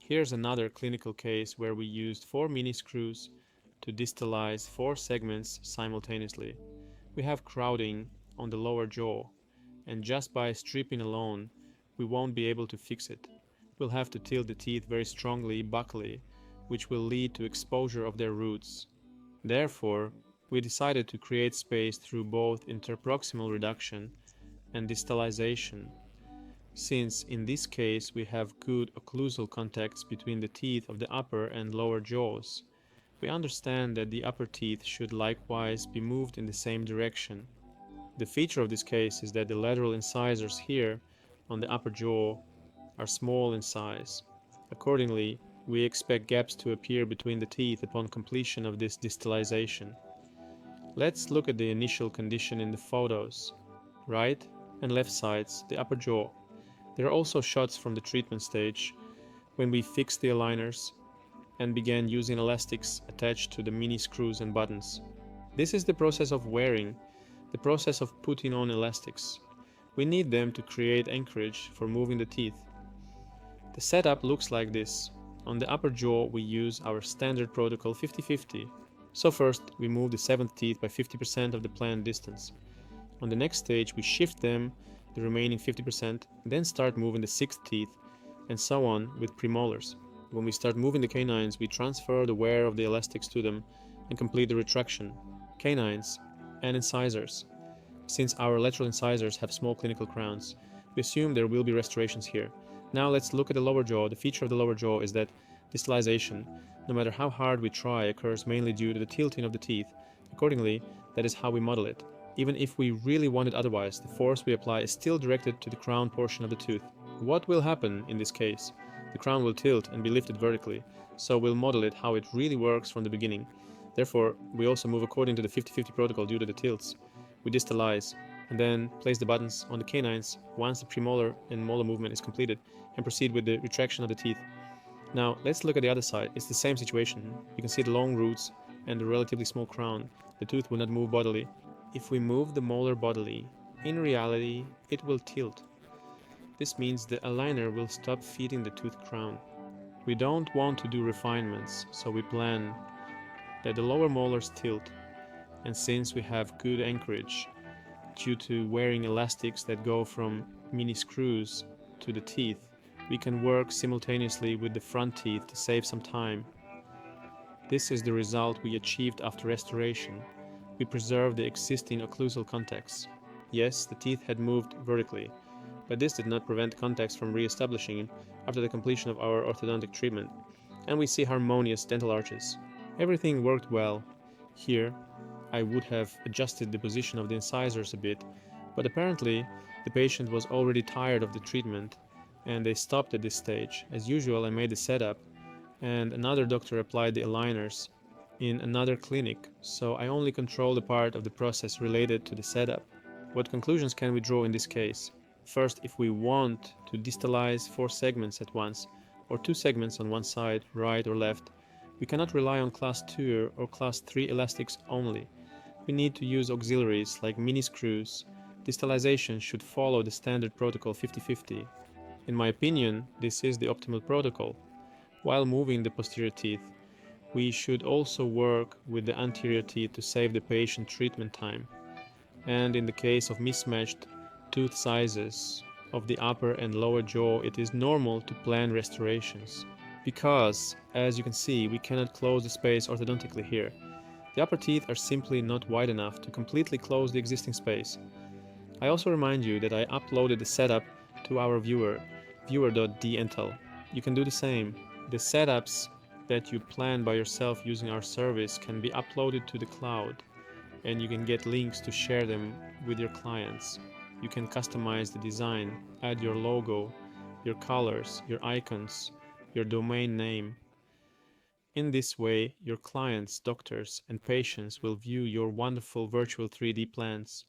Here's another clinical case where we used 4 miniscrews to distalize 4 segments simultaneously. We have crowding on the lower jaw, and just by stripping alone, we won't be able to fix it. We'll have to tilt the teeth very strongly buccally, which will lead to exposure of their roots. Therefore, we decided to create space through both interproximal reduction and distalization, since in this case we have good occlusal contacts between the teeth of the upper and lower jaws. We understand that the upper teeth should likewise be moved in the same direction. The feature of this case is that the lateral incisors here on the upper jaw are small in size. Accordingly, we expect gaps to appear between the teeth upon completion of this distalization. Let's look at the initial condition in the photos. Right and left sides, the upper jaw. There are also shots from the treatment stage when we fixed the aligners and began using elastics attached to the mini screws and buttons. This is the process of wearing, the process of putting on elastics. We need them to create anchorage for moving the teeth. The setup looks like this. On the upper jaw we use our standard protocol 50-50. So first we move the 7th teeth by 50% of the planned distance. On the next stage we shift them the remaining 50%, then start moving the 6th teeth, and so on with premolars. When we start moving the canines, we transfer the wear of the elastics to them and complete the retraction. Canines and incisors. Since our lateral incisors have small clinical crowns, we assume there will be restorations here. Now let's look at the lower jaw. The feature of the lower jaw is that distalization, no matter how hard we try, occurs mainly due to the tilting of the teeth. Accordingly, that is how we model it. Even if we really want it otherwise, the force we apply is still directed to the crown portion of the tooth. What will happen in this case? The crown will tilt and be lifted vertically, so we'll model it how it really works from the beginning. Therefore, we also move according to the 50-50 protocol due to the tilts. We distalize, and then place the buttons on the canines once the premolar and molar movement is completed, and proceed with the retraction of the teeth. Now, let's look at the other side. It's the same situation. You can see the long roots and the relatively small crown. The tooth will not move bodily. If we move the molar bodily, in reality, it will tilt. This means the aligner will stop feeding the tooth crown. We don't want to do refinements, so we plan that the lower molars tilt, and since we have good anchorage due to wearing elastics that go from mini screws to the teeth, we can work simultaneously with the front teeth to save some time. This is the result we achieved after restoration. We preserved the existing occlusal contacts. Yes, the teeth had moved vertically, but this did not prevent contacts from re-establishing after the completion of our orthodontic treatment, and we see harmonious dental arches. Everything worked well. Here, I would have adjusted the position of the incisors a bit, but apparently the patient was already tired of the treatment, and they stopped at this stage. As usual, I made the setup, and another doctor applied the aligners in another clinic, so I only control the part of the process related to the setup. What conclusions can we draw in this case? First, if we want to distalize 4 segments at once, or 2 segments on one side, right or left, we cannot rely on class 2 or class 3 elastics only. We need to use auxiliaries like mini screws. Distalization should follow the standard protocol 50-50. In my opinion, this is the optimal protocol. While moving the posterior teeth, we should also work with the anterior teeth to save the patient treatment time. And in the case of mismatched tooth sizes of the upper and lower jaw, it is normal to plan restorations. Because, as you can see, we cannot close the space orthodontically here. The upper teeth are simply not wide enough to completely close the existing space. I also remind you that I uploaded the setup to our viewer.dental. You can do the same. The setups that you plan by yourself using our service can be uploaded to the cloud, and you can get links to share them with your clients. You can customize the design, add your logo, your colors, your icons, your domain name. In this way, your clients, doctors, and patients will view your wonderful virtual 3D plans.